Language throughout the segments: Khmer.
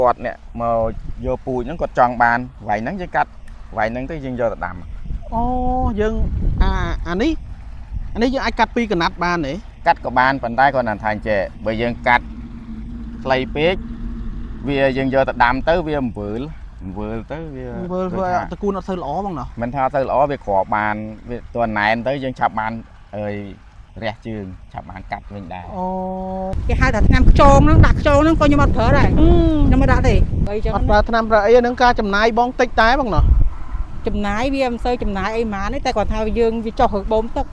quạt nè mà vô pùi nó còn tròn bàn vài nắng với cắt vài nắng tới dân vô là đầm ô dân anh ấy dân ai cắt pi cái nát bàn này cắt của bàn phần tay còn là thành trẻ bởi dân cắt play page vì dân vô là đầm tới vì vừa tới vừa tao cua nó thơi lỏ bằng nào mình thao tới lỏ về khỏ bàn tuần này tới dân chập bàn ơi rẻ trường chập bàn cắt mình đài cái hai thằng nam tròn nó đặt tròn nó coi như mặt thở này nhưng mà đã thì mặt ra thằng nam ra ấy nó ca chầm nai bong tích tái bằng nào chầm nái vì em sơi chầm nái ấy má đấy tại còn thao dương vì cho hưởng bông tức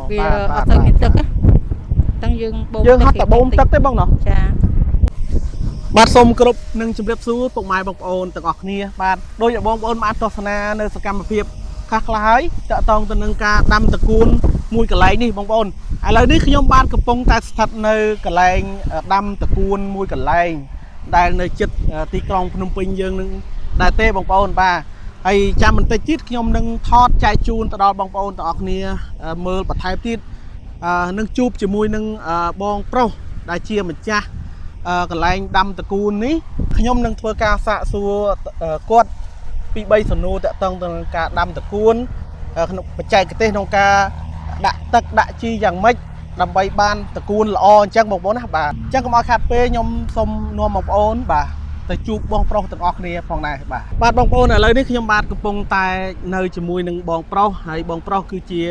vì ở sơi miền tức á tăng dương hát tại bông tức đấy bằng nàoបាទសូមគោរពនឹងជម្រាបសួរពុកម៉ែបងប្អូនទាំងអស់គ្នាបាទដោយបងប្អូនបានទស្សនានៅសកម្មភាពខ្លះៗហើយតកតងទៅនឹងការដាំតកួនមួយកន្លែងនេះបងប្អូនឥឡូវនេះខ្ញុំបានកំពុងតែស្ថិតនៅកន្លែងដាំតកួនមួយកន្លែងដែលនៅជិតទីក្រុងភ្នំពេញយើងនឹងដែរទេបងប្អូនបាទហើយចាំបន្តិចទៀតខ្ញុំនឹងថតចែកជូនទៅដល់បងប្អូនទាំងអស់គ្នាមើលបន្ថែមទៀតនឹងជួបជាមួយនឹងបងប្រុសដែលជាម្ចាស់កន្លែងដាំតកួននេះខ្ញុំនឹងធ្វើការសាកសួរគាត់ពី3សំណួរតាក់ទងទៅនឹងការដាំតកួនក្នុងបច្ចេកទេសក្នុងការដាក់ទឹកដាក់ជីយ៉ាងម៉េចដើម្បីបានតកួនល្អអញ្ចឹងបងប្អូនណាបាទអញ្ចឹងកុំឲ្យខាតពេលខ្ញុំសូមនាំបងប្អូនបាទទៅជួបបងប្រុសទាំងអស់គ្នាផងដែរបាទបងប្អូនឥឡូវនេះខ្ញុំបាទកំពុងតែនៅជាមួយនឹងបងប្រុសហើយបងប្រុសគឺជា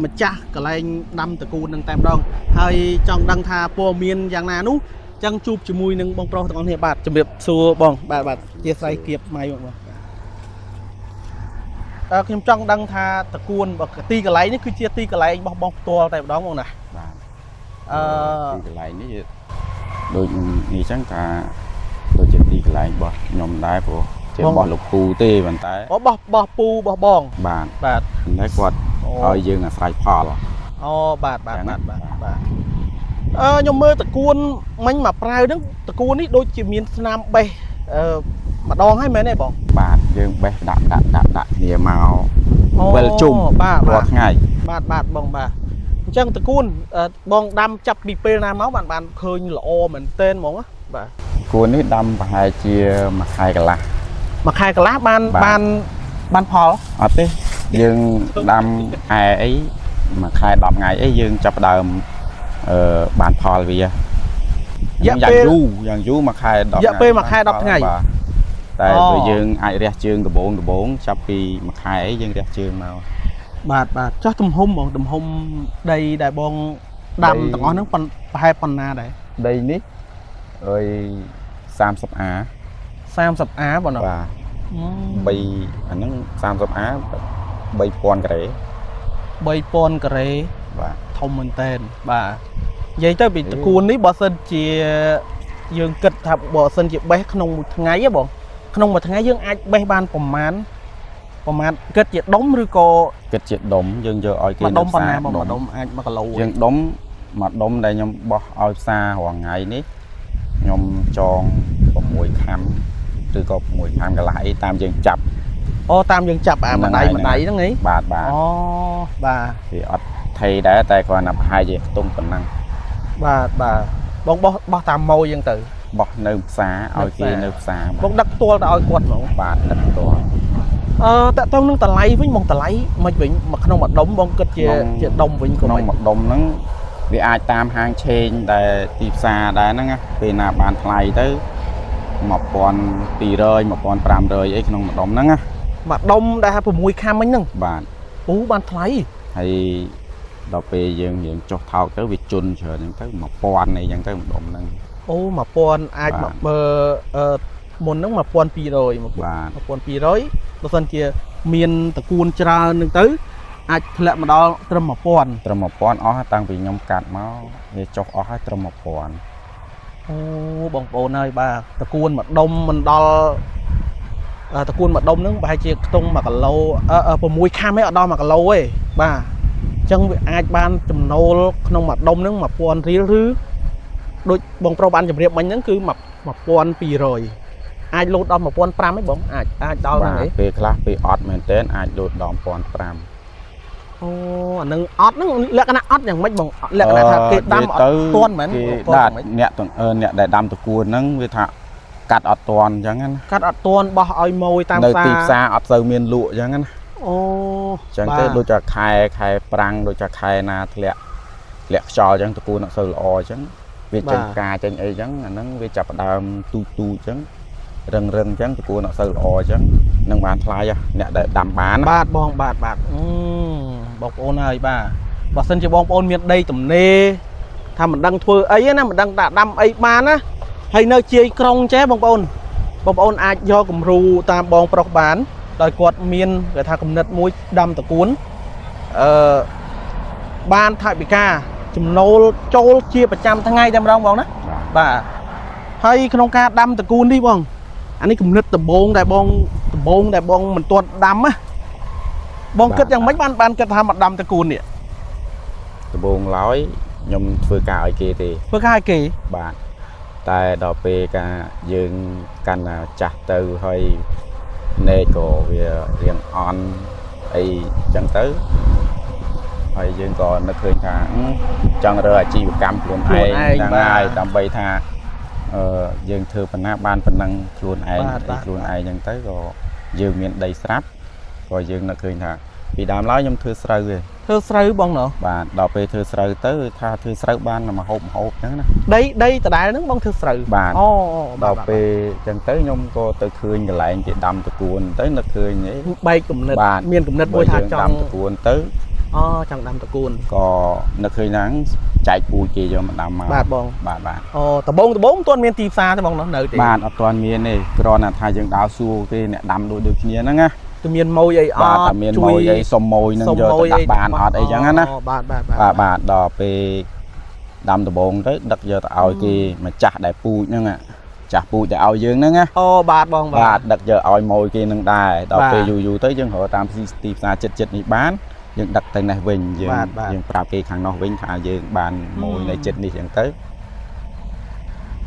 ម្ចាស់កន្លែងដាំតកួននឹងតែម្ដងហើយចង់ដឹងថាព័ត៌មានយ៉ាងណានោះចឹងជួបជាមួយនឹងបងប្រុសទាំងអស់គ្នាបាទជំរាបសួរបងបាទជាស្រ័យគៀបម៉ៃបងខ្ញុំចង់ដឹងថាតកួនទីកន្លែងនេះគឺជាទីកន្លែងរបស់បងផ្ទាល់តែម្ដងបងណាបាទទីកន្លែងនេះដូចនេះចឹងថាដូចជាទីកន្លែងរបស់ខ្ញុំដែរព្រោះជារបស់លោកពូទេប៉ុន្តែរបស់ពូរបស់បងបាទតែគាត់ឲ្យយើងអាស្រ័យផលបាទខ្ញុំមើលតកួនមិញមកប្រាវហ្នឹងតកួននេះដូចជាមានស្នាមបេះម្ដងហើយមែនទេបងបាទយើងបេះដាក់គ្នាមកវិលជុំរាល់ថ្ងៃបាទបងបាទអញ្ចឹងតកួនបងដាំចាប់ពីពេលណាមកបានឃើញល្អមែនទែនហ្មងបាទតកួននេះដាំប្រហែលជាមួយខែកន្លះបានផលអត់ទេយើងដាំខែអីមួយខែ10ថ្ងៃអីយើងចាប់ដើមបានផលវាយ៉ាងយូរមួយខែ10ថ្ងៃរយៈពេលមួយខែ10ថ្ងៃតែបើយើងអាចរះជើងដំបងចាប់ពីមួយខែអីយើងរះជើងមកបាទចុះទំហំដីដែលបងដាំទាំងអស់ហ្នឹងប្រហែលប៉ុណ្ណាដែរដីនេះអើយ30អាបងណាបាទ3អាហ្នឹង30អា3000ការ៉េបាទធំមែនតើបាទនិយាយទៅពីតកួននេះបើសិនជាយើងគិតថាបើសិនជាបេះក្នុងមួយថ្ងៃហ៎បងក្នុងមួយថ្ងៃយើងអាចបេះបានប្រមាណគិតជាដុំឬក៏គិតជាដុំយើងយកឲ្យគេដុំប៉ុណ្ណាបងដុំអាច1គីឡូយើងដុំមួយដុំដែលខ្ញុំបោះឲ្យផ្សាររាល់ថ្ងៃនេះខ្ញុំចង6ខាំឬក៏6ខាំកន្លះអីតាមយើងចាប់តាមយើងចាប់ម្ដាយហ្នឹងហីបាទបាទវាអត់ថៃដែរតែគ្រាន់តែប្រហែលជាខ្ទង់ប៉ុណ្ណឹងបាទបងបោះតាមម៉ូយ៉ាងទៅបោះនៅផ្សារឲ្យគេនៅផ្សារបងដឹកផ្ទាល់ទៅឲ្យគាត់ហ្មងបាទដឹកផ្ទាល់តើតើនឹងតម្លៃវិញបងតម្លៃមិនវិញមកក្នុងមួយដុំបងគិតជាដុំវិញក្នុងមួយដុំហ្នឹងវាអាចតាមហាងឆេងដែលទីផ្សារដែរហ្នឹងពេលណាបានថ្លៃទៅ1200 1500អីក្នុងមួយដុំហ្នឹងមួយដុំដែល6ខាំមិញហ្នឹងបាទបានថ្លៃហើយដល់ពេលយើងចុះថោកទៅវាជន់ច្រើនហ្នឹងទៅ1000អីចឹងទៅម្ដុំហ្នឹង1000អាចបើមុនហ្នឹង1200បាទ1200បើសិនជាមានតកួនច្រើនហ្នឹងទៅអាចធ្លាក់មកដល់ត្រឹម1000អស់តាំងពីខ្ញុំកាត់មកវាចុះអស់ហើយត្រឹម1000បងប្អូនហើយបាទតកួនមួយដុំមិនដល់តកួនមួយដុំហ្នឹងប្រហែលជាខ្ទង់1គីឡូ6ខាំឯងអត់ដល់1គីឡូទេបាទអញ្ចឹងវាអាចបានចំណូលក្នុងមួយដុំហ្នឹង1000រៀលឬដូចបងប្រុសបានជម្រាបមិញហ្នឹងគឺ1200អាចលោតដល់1500ឯងបងអាចដល់ហ្នឹងឯងពេលខ្លះពេលអត់មែនតើអាចលោតដល់1500អានឹងអត់ហ្នឹងលក្ខណៈអត់យ៉ាងម៉េចបងលក្ខណៈថាគេដាំអត់ទាន់មែនគេដាក់អ្នកដែលដាំតកួនហ្នឹងវាថា កាត់អត់តន់អញ្ចឹងណា កាត់អត់តន់បោះឲ្យម៉ួយតាម នៅទីផ្សារអត់សូវមានលក់អញ្ចឹងណា អូ អញ្ចឹងទៅដូចតែខែប្រាំងដូចតែខែណាធ្លាក់ខ្យល់អញ្ចឹងតកូនអត់សូវល្អអញ្ចឹងវាចេញការចេញអីអញ្ចឹងអាហ្នឹងវាចាប់ផ្ដើមទូអញ្ចឹងរឹងអញ្ចឹងតកូនអត់សូវល្អអញ្ចឹងនឹងបានថ្លៃអ្នកដែលដាំបានបាទបងបាទបងប្អូនហើយបាទបើសិនជាបងប្អូនមានដីទំនេរថាមិនដឹងធ្វើអីណាមិនដឹងដាក់ដាំអីបានណាហើយនៅជាយក្រុងចេះបងប្អូនអាចយកគំរូតាមបងប្រុសបានដោយគាត់មានគេថាគំនិតមួយដាំតកួនបានថវិកាចំណូលចូលជាប្រចាំថ្ងៃតែម្ដងបងណាបាទហើយក្នុងការដាំតកួននេះបងអានេះគំនិតដំបូងដែលបងមិនទាន់ដាំណាបងគិតយ៉ាងម៉េចបានគិតថាមកដាំតកួននេះដំបូងឡើយខ្ញុំធ្វើការឲ្យគេទេធ្វើការឲ្យគេបាទតែដល់ពេលការយើងកាន់ចាស់ទៅហើយនេក៏វារៀងអន់អីចឹងទៅហើយយើងក៏នឹកឃើញថាចង់រើអាជីវកម្មខ្លួនឯងហ្នឹងហើយដើម្បីថាយើងធ្វើប៉ុណ្ណាបានប៉ុណ្ណឹងខ្លួនឯងខ្លួនឯងចឹងទៅក៏យើងមានដីស្រាប់ក៏យើងនឹកឃើញថាពីដើមឡើយខ្ញុំធ្វើស្រូវទេធ្វើស្រូវបងណោះបាទដល់ពេលធ្វើស្រូវទៅថាធ្វើស្រូវបានមកហូបចឹងណាដីដដែលហ្នឹងបងធ្វើស្រូវបាទដល់ពេលចឹងទៅខ្ញុំក៏ទៅឃើញកន្លែងគេដាំតកួនទៅនឹកឃើញបែកគំនិតមានគំនិតមួយថាចង់ដាំតកួនទៅចង់ដាំតកួនក៏នឹកឃើញហ្នឹងចែកពូជគេយកមកដាំមកបាទបងបាទដំបងមិនទាន់មានទីផ្សារទេបងនៅទេបាទអត់ទាន់មានទេគ្រាន់តែថាយើងដើរសួរគេអ្នកដាំដូចគ្នាហ្នឹងណាតែមានម៉ួយអីអត់តែមានម៉ួយអីសុំម៉ួយនឹងយកទៅដាក់បានអត់អីចឹងណាបាទដល់ពេលដាំដំបងទៅដឹកយកទៅឲ្យគេម្ចាស់ដែលពូជហ្នឹងចាស់ពូជដែលឲ្យយើងហ្នឹងណាបាទបងបាទដឹកយកឲ្យម៉ួយគេនឹងដែរដល់ពេលយូរទៅយើងរកតាមទីផ្សារចិត្តនេះបានយើងដឹកទៅនេះវិញយើងប្រាប់គេខាងនោះវិញថាយើងបានម៉ួយនៅចិត្តនេះចឹងទៅ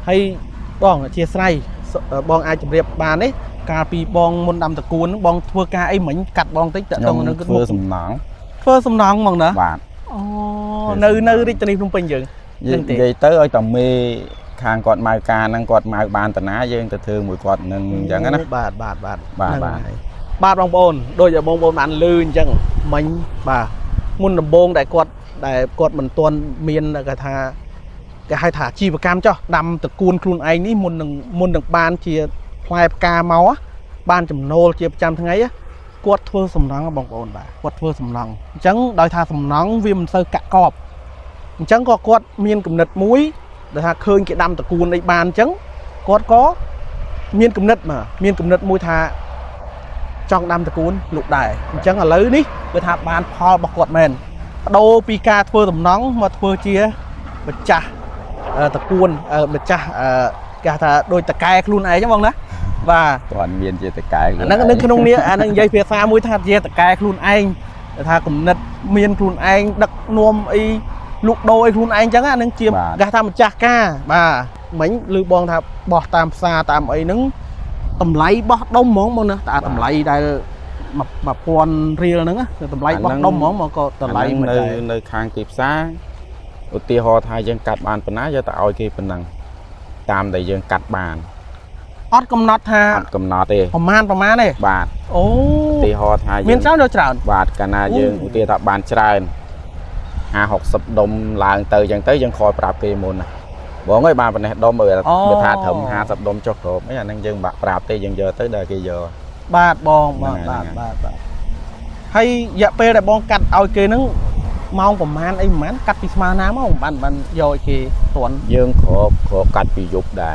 ហើយបងអធិស្ឋានបងអាចជម្រាបបានទេកាលពីបងមុនដាំតកួនបងធ្វើការអីមិញកាត់បងតិចតើទៅនឹងធ្វើសំណង់ហ្មងណាបាទនៅរាជធានីភ្នំពេញយើងនិយាយទៅឲ្យតែមេខាងគាត់ម៉ៅការហ្នឹងគាត់ម៉ៅបានតាណាយើងទៅធ្វើមួយគាត់នឹងអញ្ចឹងណាបាទបងប្អូនដូចតែបងប្អូនបានលឺអញ្ចឹងមិញបាទមុនដំបូងដែលគាត់មិនទាន់មានគេថាគេហៅថាអាជីវកម្មចុះដាំតកួនខ្លួនឯងនេះមុននឹងបានជាផ្លែផ្កាមកបានចំណូលជាប្រចាំថ្ងៃគាត់ធ្វើសំណង់បងប្អូនបាទគាត់ធ្វើសំណង់អញ្ចឹងដោយថាសំណង់វាមិនសូវកាក់កបអញ្ចឹងក៏គាត់មានគំនិតមួយដែលថាឃើញគេដាំតកួនអីបានអញ្ចឹងគាត់ក៏មានគំនិតមួយថាចង់ដាំតកួនលក់ដែរអញ្ចឹងឥឡូវនេះគឺថាបានផលរបស់គាត់មែនបដូរពីការធ្វើសំណង់មកធ្វើជាម្ចាស់តកួនម្ចាស់គេថាដូចតកែខ្លួនឯងហ្នឹងបងណាបាទគាត់មានជាតកែហ្នឹងនៅក្នុងនេះអានឹងនិយាយភាសាមួយថាជាតកែខ្លួនឯងថាគំនិតមានខ្លួនឯងដឹកនាំអីលក់ដូរអីខ្លួនឯងអញ្ចឹងអានឹងជាគេថាម្ចាស់ការបាទមិញឮបងថាបោះតាមផ្សារតាមអីហ្នឹងតម្លៃបោះដុំហ្មងបងណាតែតម្លៃដែល1000រៀលហ្នឹងតម្លៃបោះដុំហ្មងមកក៏តម្លៃមិនដែរនៅខាងទីផ្សារឧទាហរណ៍ថាយើងកាត់បានប៉ុណ្ណាយកទៅឲ្យគេប៉ុណ្ណឹងតាមដែលយើងកាត់បានអត់កំណត់ថាអត់កំណត់ទេប្រមាណទេបាទអូឧទាហរណ៍ថាមានច្រើន បាទកាលណាយើងឧទាហរណ៍ថាបានច្រើន50-60ដុំឡើងទៅអញ្ចឹងទៅយើងខលប្រាប់គេមុនណាបងអើយបានប៉ុណ្ណេះដុំមើលថាត្រឹម50ដុំចុះគ្រប់អីអាហ្នឹងយើងបាក់ប្រាប់ទេយើងយកទៅដល់គេយកបាទបងបាទហើយរយៈពេលដែលបងកាត់ឲ្យគេហ្នឹងម៉ោងប្រហែលកាត់ពីស្មើណាមកបានយកឲ្យគេតន់យើងគ្របកាត់ពីយប់ដែរ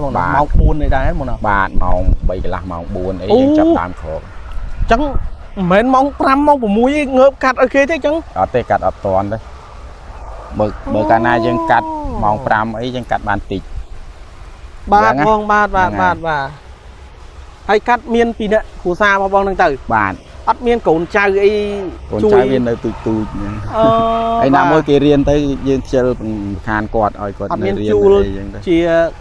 បងម៉ោង4នេះដែរបងណាបាទម៉ោង3កន្លះម៉ោង4អីយើងចាប់តាមគ្របអញ្ចឹងមិនមែនម៉ោង5ម៉ោង6ឯងងើបកាត់ឲ្យគេទេអញ្ចឹងអត់ទេកាត់អត់តន់ទេបើកាលណាយើងកាត់ម៉ោង5អីយើងកាត់បានតិចបាទបងបាទហើយកាត់មានពីអ្នកគ្រួសាររបស់បងហ្នឹងទៅបាទអត់មានកូនចៅអីជួយវានៅទូចហ្នឹងហើយណាមួយគេរៀនទៅយើងខ្ជិលខានគាត់ឲ្យគាត់នៅរៀនអីចឹងទៅជា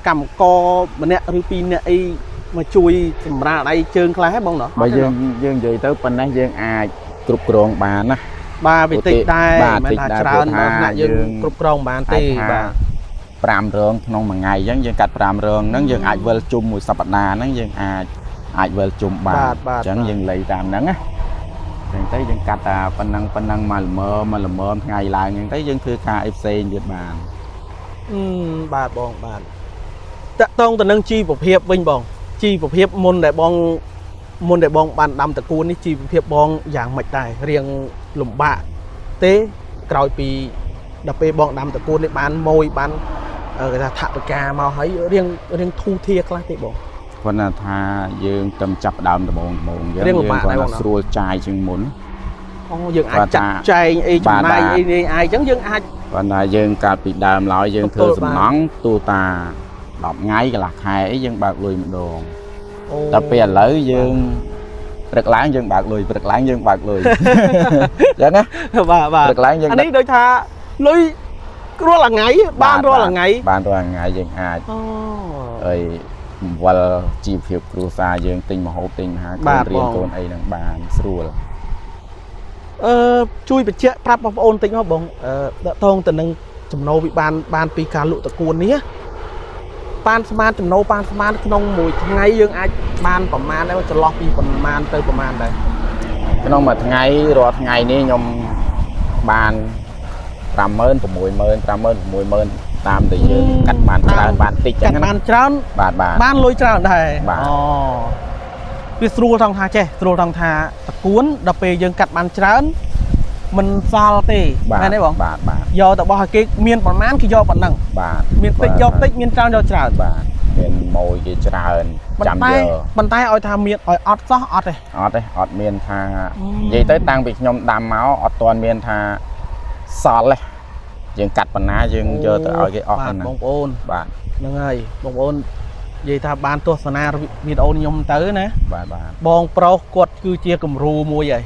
កម្មករម្នាក់ឬ2នាក់អីមកជួយសម្រាប់ដៃជើងខ្លះហ៎បងណោះបើយើងនិយាយទៅប៉ុណ្ណេះយើងអាចគ្រប់គ្រងបានណាបាទវិតិចដែរមិនថាច្រើនមកណាយើងគ្រប់គ្រងបានទេបាទ 5 rươngក្នុងមួយថ្ងៃអញ្ចឹងយើងកាត់5 rương ហ្នឹងយើងអាចវិលជុំមួយសប្តាហ៍ហ្នឹងយើងអាចវិលជុំបានអញ្ចឹងយើងលៃតាមហ្នឹងណាចឹងទៅយើងកាត់តែប៉ុណ្ណឹងមកល្មមថ្ងៃឡើងអញ្ចឹងទៅយើងធ្វើការអីផ្សេងទៀតបានបាទបងបាទតកតងទៅនឹងជីវភាពវិញបងជីវភាពមុនដែលបងបានដាំតកួននេះជីវភាពបងយ៉ាងម៉េចដែររៀងលំបាកទេក្រោយពីដល់ពេលបងដាំតកួននេះបានម៉ួយបានគេថាថវិកាមកហើយរៀងធូរធារខ្លះទេបងគាត់ថាយើងទៅចាប់ដើមដំបូងយើងគាត់ស្រួលចាយជាងមុនអូយើងអាចចាត់ចែងអីចំណាយអីនេះអញ្ចឹងយើងអាចគាត់ថាយើងកាលពីដើមឡើយយើងធ្វើសំណង់ទូតា10ថ្ងៃកន្លះខែអីយើងបើកលុយម្ដងតែពេលឥឡូវយើងព្រឹកឡើងយើងបើកលុយព្រឹកឡើងយើងបើកលុយអញ្ចឹងណាបាទព្រឹកឡើងយើងអានេះដូចថាលុយរាល់ថ្ងៃបានរាល់ថ្ងៃយើងអាចហើយវល់ជីវភាពគ្រួសារយើងទិញម្ហូបទិញអាហារកូនរៀនកូនអីហ្នឹងបានស្រួលជួយបញ្ជាក់ប្រាប់បងប្អូនតិចមកបងតងទៅនឹងចំណូលវិបានពីការលក់តកួននេះប៉ានស្មានចំណូលប៉ានស្មានក្នុងមួយថ្ងៃយើងអាចបានប្រមាណដែរចន្លោះពីប្រមាណទៅប្រមាណដែរក្នុងមួយថ្ងៃរាល់ថ្ងៃនេះខ្ញុំបាន50000 60000 តាមតែយើងកាត់បានច្រើនបានតិចចឹងបានច្រើនបានលុយច្រើនដែរអូវាស្រួលថងថាចេះស្រួលថងថាតកួនដល់ពេលយើងកាត់បានច្រើនមិនសល់ទេមែនទេបងបាទយកទៅបោះឲ្យគេមានប្រមាណគេយកប៉ុណ្ណឹងបាទមានតិចយកតិចមានច្រើនយកច្រើនបាទមានម៉ួយគេច្រើនចាំយកប៉ុន្តែឲ្យថាមានឲ្យអត់សោះអត់ទេអត់មានថានិយាយទៅតាំងពីខ្ញុំដាំមកអត់ទាន់មានថាសល់ទេយើងកាត់បណ្ណាយើងយកទៅឲ្យគេអស់ហ្នឹងបងប្អូនបាទហ្នឹងហើយបងប្អូននិយាយថាបានទស្សនាវីដេអូខ្ញុំទៅណាបាទបងប្រុសគាត់គឺជាគំរូមួយហើយ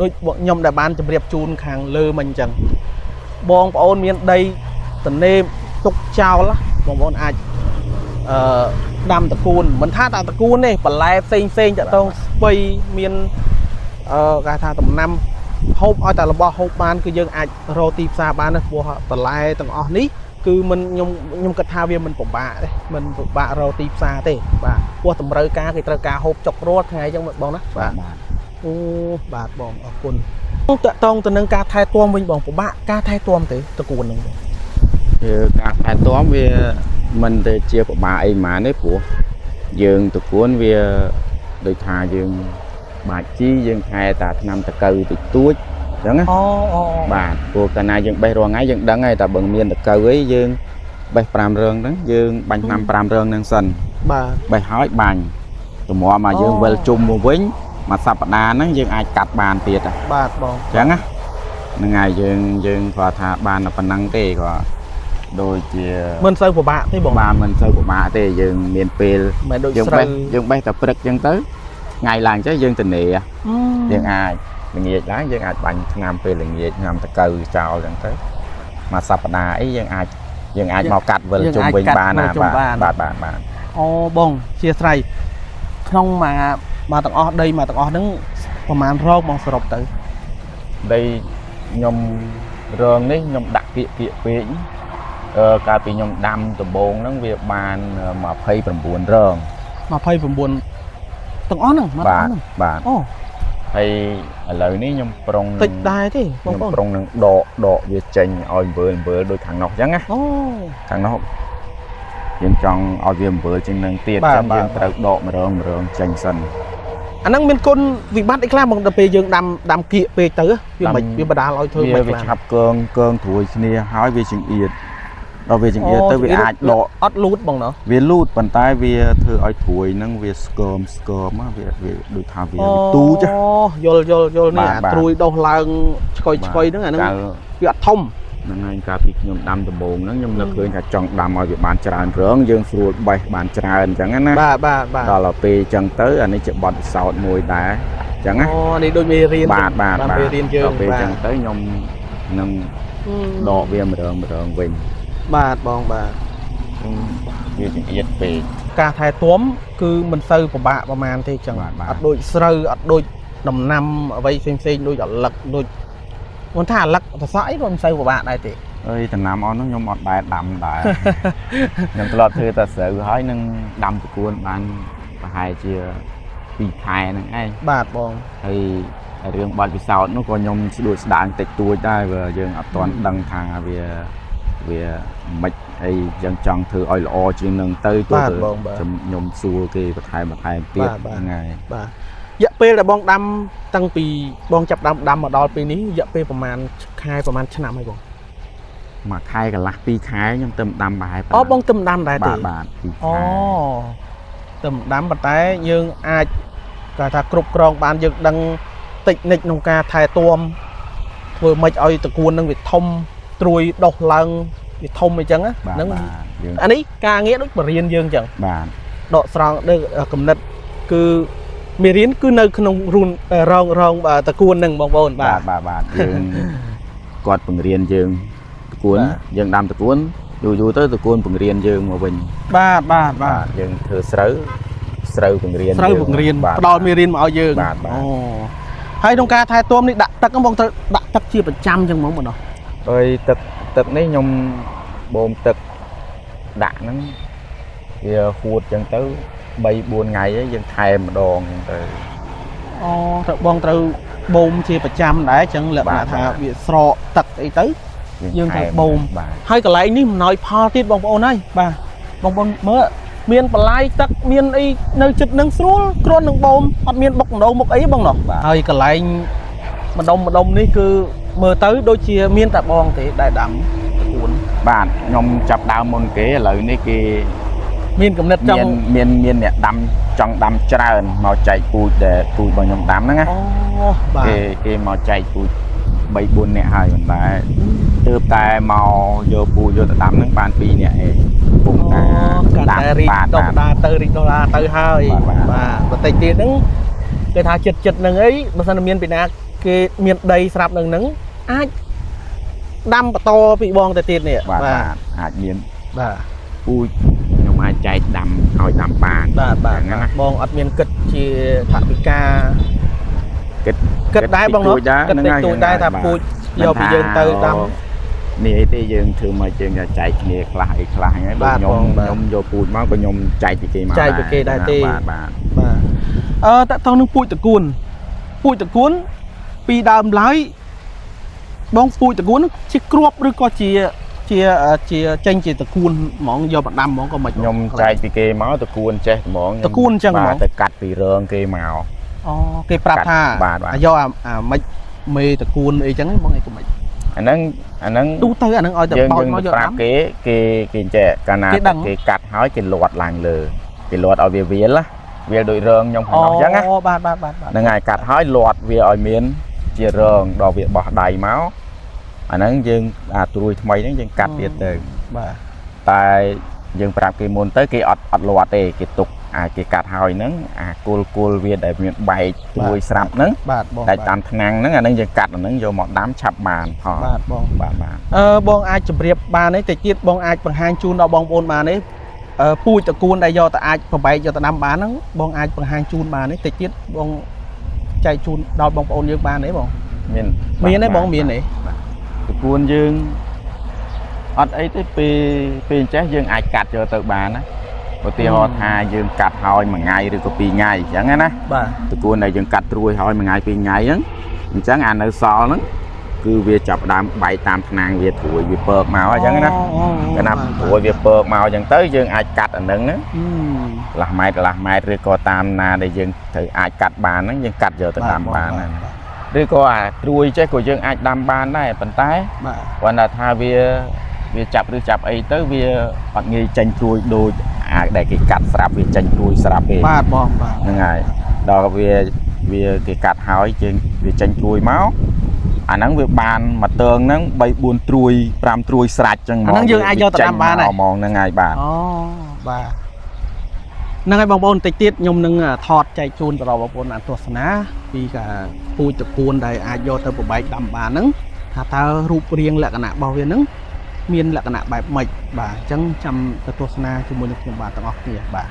ដូចខ្ញុំដែលបានជម្រាបជូនខាងលើមិញអញ្ចឹងបងប្អូនមានដីតនេទុកចោលបងប្អូនអាចដាំតកួនមិនថាតែតកួនទេបន្លែផ្សេងតទៅស្ពៃមានគេថាដំណាំហូបឲ្យតែរបស់ហូបបានគឺយើងអាចរកទីផ្សារបានព្រោះបន្លែទាំងអស់នេះគឺមិនខ្ញុំគិតថាវាមិនពិបាកទេមិនពិបាករកទីផ្សារទេបាទព្រោះតម្រូវការគេត្រូវការហូបចុករាល់ថ្ងៃអញ្ចឹងបងណាបាទអូបាទបងអរគុណតកតងទៅនឹងការថែទាំវិញបងពិបាកការថែទាំទេតកួនហ្នឹងគឺការថែទាំវាមិនទៅជាពិបាកអីហ្មងទេព្រោះយើងតកួនវាដូចថាយើងបាច់ជីយើងថែតាថ្នាំតកៅតិចតួចអញ្ចឹងណាបាទព្រោះកាលណាយើងបេះរាល់ថ្ងៃយើងដឹងហើយតែបើមានតកៅអីយើងបេះ5 រឿងហ្នឹងយើងបាញ់ថ្នាំ5 រឿងហ្នឹងសិនបាទបេះហើយបាញ់តម្រាំមកយើងវិលជុំមកវិញមួយសប្តាហ៍ហ្នឹងយើងអាចកាត់បានទៀតបាទបងអញ្ចឹងណាហ្នឹងហើយយើងគាត់ថាបានប៉ុណ្ណឹងទេគាត់ដូចជាមិនសូវពិបាកទេបងបានមិនសូវពិបាកទេយើងមានពេលយើងបេះតែព្រឹកអញ្ចឹងទៅថ្ងៃឡើងចេះយើងទៅនេយើងអាចល្ងាចឡើងយើងអាចបាញ់ថ្នាំពេលល្ងាចថ្នាំតកៅចោលអញ្ចឹងទៅមួយសប្តាហ៍អីយើងអាចមកកាត់វិលជុំវិញបានណាបាទអូបងជាស្រ័យក្នុងមកទាំងអស់ដីមកទាំងអស់ហ្នឹងប្រហែលរងបងសរុបទៅដីខ្ញុំរងនេះខ្ញុំដាក់គៀកពេកកាលពីខ្ញុំដាំដំបូងហ្នឹងវាបាន29 រង29ទាំងអស់ហ្នឹងបាទអូហើយឥឡូវនេះខ្ញុំប្រុងតិចដែរទេបងប្អូនប្រុងនឹងដកវាចេញឲ្យអំបិលដូចខាងនោះអញ្ចឹងណាអូខាងនោះយើងចង់ឲ្យវាអំបិលជាងនឹងទៀតអញ្ចឹងយើងត្រូវដកម្រងចេញសិនអាហ្នឹងមានគុណវិបត្តិអីខ្លះមកដល់ពេលយើងដាំគៀកពេកទៅវាបដាលឲ្យធ្វើមិនខ្លះវាឆាប់កើងត្រួយគ្នាហើយវាចង្អៀតដល់វាចង្អៀតទៅវាអាចដកអត់លូតបងណោះវាលូតប៉ុន្តែវាធ្វើឲ្យត្រួយហ្នឹងវាស្គមវាដូចថាវាទូចយល់នេះអាត្រួយដុសឡើងឆ្កុយហ្នឹងអាហ្នឹងវាអត់ធំហ្នឹងហើយកាលពីខ្ញុំដាំដំបូងហ្នឹងខ្ញុំនឹកឃើញថាចង់ដាំឲ្យវាបានច្រើនរងយើងស្រួលបេះបានច្រើនអញ្ចឹងណាបាទដល់ពេលអញ្ចឹងទៅអានេះជាបទពិសោធន៍មួយដែរអញ្ចឹងណាអូនេះដូចមេរៀនបាទមេរៀនយើងដល់ពេលអញ្ចឹងទៅខ្ញុំនឹងដកវាម្ដងវិញបាទបងបាទវាចង្អៀតពេកការថែទាំគឺមិនសូវពិបាកប្រហែលទេចឹងអត់ដូចស្រូវអត់ដូចដំណាំអ្វីផ្សេងដូចអាលឹកដូចមិនថាអាលឹកសសក់អីក៏មិនសូវពិបាកដែរទេ ơi thằng nam on nó nhom ọt bài đầm đại nhom lọt thư ta sợ hỏi nâng đầm tụi cuốn ban hai chia pi khai nè ai បាទបង ហើយរឿងបាត់ពិសោធន៍នោះក៏ខ្ញុំស្ដួចស្ដាងតិចតួចដែរបើយើងអត់ទាន់ដឹងថាវាមិនអីយ៉ាងចង់ធ្វើឲ្យល្អជាងនឹងទៅទោះខ្ញុំសួរគេបន្ថែមទៀតថ្ងៃបាទរយៈពេលដែលបងដាំតាំងពីបងចាប់ដាំមកដល់ពេលនេះរយៈពេលប្រហែលខែប្រហែលឆ្នាំហើយបងមួយខែកន្លះ2ខែខ្ញុំទៅដាំប្រហែលអូបងទៅដាំដែរទេបាទ2ខែអូទៅដាំប៉ុន្តែយើងអាចគេថាគ្រប់គ្រងបានយើងដឹងតិចនិចក្នុងការថែទាំធ្វើម៉េចឲ្យតកួននឹងវាធំត្រួយដុះឡើងវាធំអីចឹងហ្នឹងអានេះការងារដូចបរៀនយើងចឹងបាទដកស្រង់ដូចកំណត់គឺមេរៀនគឺនៅក្នុងរូនរងតកួននឹងបងប្អូនបាទយើងគាត់បង្រៀនយើងតកួនយើងដាំតកួនយូរទៅតកួនបង្រៀនយើងមកវិញបាទយើងធ្វើស្រូវបង្រៀនផ្ដល់មេរៀនមកឲ្យយើងអូហើយក្នុងការថែទាំនេះដាក់ទឹកបងត្រូវដាក់ទឹកជាប្រចាំចឹងហ្មងបងណោះអើយទឹកនេះខ្ញុំបូមទឹកដាក់ហ្នឹងវាហួតចឹងទៅ 3-4 ថ្ងៃយើងថែម្ដងចឹងទៅអូទៅបងត្រូវបូមជាប្រចាំដែរចឹងលក្ខណៈថាវាស្រកទឹកអីទៅយើងត្រូវបូមហើយកន្លែងនេះមិនណយផលទៀតបងប្អូនហើយបាទបងប្អូនមើលមានបន្លាយទឹកមានអីនៅចិត្តនឹងស្រួលគ្រាន់នឹងបូមអត់មានបុកដងមុខអីបងណោះហើយកន្លែងម្ដុំនេះគឺមើលទៅដូចជាមានតែបងទេដែលដាំតកួនបាទខ្ញុំចាប់ដើមមុនគេឥឡូវនេះគេមានកំណត់ចង់មានអ្នកដាំចង់ដាំច្រើនមកចែកពូជដែលពូជរបស់ខ្ញុំដាំហ្នឹងណាអូបាទគេមកចែកពូជ 3-4 នាក់ហើយមិនដែរទើបតែមកយកពូជយកទៅដាំហ្នឹងបាន2នាក់ឯងពុំតាដាំរីកដុល្លារទៅហើយបាទបន្តិចទៀតហ្នឹងគេថាចិត្តហ្នឹងអីបើសិនមានពីណាគេមានដីស្រាប់នឹងហ្នឹងអាចដាំបន្តពីបងទៅទៀតនេះបាទអាចមានបាទពូជខ្ញុំអាចចែកដាំឲ្យដាំបានបាទណាបងអត់មានគិតជាថវិកាគិតដែរបងនោះគិតតិចតួចដែរថាពូជយកពីយើងទៅដាំនេះអីទេយើងធ្វើមកយើងចែកគ្នាខ្លះអីខ្លះហ្នឹងដូចខ្ញុំយកពូជមកក៏ខ្ញុំចែកពីគេមកចែកពីគេដែរទេបាទតើតោះនឹងពូជតកួនពីដើមឡើយបងពូជតកួនជាគ្រាប់ឬក៏ជាចេញជាតកួនហ្មងយកបណ្ដាំហ្មងក៏មិនខ្ញុំចែកពីគេមកតកួនចេះហ្មងតកួនអញ្ចឹងហ្មងទៅកាត់ពីរងគេមកអូគេប្រាប់ថាយកមិនមេតកួនអីចឹងបងអីក៏មិនអាហ្នឹងទូទៅអាហ្នឹងឲ្យតែបោចមកយកប្រាប់គេចេះកាលណាគេកាត់ហើយគេលាត់ឡើងលើគេលាត់ឲ្យវាវាដូចរងខ្ញុំហ្នឹងអញ្ចឹងណាអូបាទហ្នឹងហើយកាត់ហើយលាត់វាឲ្យមានជារងដល់វាបោះដៃមកអាហ្នឹងយើងត្រួយថ្មីហ្នឹងយើងកាត់ទៀតទៅបាទតែយើងប្រាប់គេមុនទៅគេអត់លាត់ទេគេទុកគេកាត់ហើយហ្នឹងគល់វាដែលមានបែកត្រួយស្រាប់ហ្នឹងបាទបងតែតាមថ្នាំងហ្នឹងអាហ្នឹងយើងកាត់អាហ្នឹងយកមកដាំឆាប់បានផងបាទបងបាទបងអាចជម្រាបបានទេតិចទៀតបងអាចបង្ហាញជូនដល់បងប្អូនបានទេពូជតកួនដែលយកទៅអាចប្របែកយកទៅដាំបានហ្នឹងបងអាចបង្ហាញជូនបានទេតិចទៀតបងចែកជូនដល់បងប្អូនយើងបានទេបងមានទេបងមានទេតកួនយើងអត់អីទេពេលចេះយើងអាចកាត់យកទៅបានណាឧទាហរណ៍ថាយើងកាត់ហើយមួយថ្ងៃឬក៏2ថ្ងៃអញ្ចឹងណាបាទតកួនដែលយើងកាត់ត្រួយហើយមួយថ្ងៃ2ថ្ងៃហ្នឹងអញ្ចឹងនៅសល់ហ្នឹងគឺវាចាប់ដើមបែកតាមថ្នាំងវាត្រួយវាពើកមកអញ្ចឹងណាកាលណាត្រួយវាពើកមកអញ្ចឹងទៅយើងអាចកាត់អាហ្នឹងណាកន្លះម៉ែត្រឬក៏តាមណាដែលយើងត្រូវអាចកាត់បានហ្នឹងយើងកាត់យកទៅដាំបានណាឬក៏ត្រួយចេះក៏យើងអាចដាំបានដែរប៉ុន្តែគាត់ថាវាចាប់អីទៅវាអត់ងាយចេញត្រួយដូចដែលគេកាត់ស្រាប់វាចេញត្រួយស្រាប់ទេបាទបងបាទហ្នឹងហើយដល់វាគេកាត់ហើយយើងវាចេញត្រួយមកអាហ្នឹងវាបានមួយតើងហ្នឹង3-4ត្រួយ5ត្រួយស្រាច់ចឹងហ្មងហ្នឹងយើងអាចយកទៅដាំបានហ្មងហ្នឹងហើយបាទអូបាទហ្នឹងហើយបងប្អូនតិចទៀតខ្ញុំនឹងថតចែកជូនទៅដល់បងប្អូនទស្សនាពីការពូជតកួនដែលអាចយកទៅប្របែកដាំបានហ្នឹងថាតើរូបរាងលក្ខណៈរបស់វាហ្នឹងមានលក្ខណៈបែបម៉េចបាទអញ្ចឹងចាំទៅទស្សនាជាមួយនឹងខ្ញុំបាទទាំងអស់គ្នាបាទ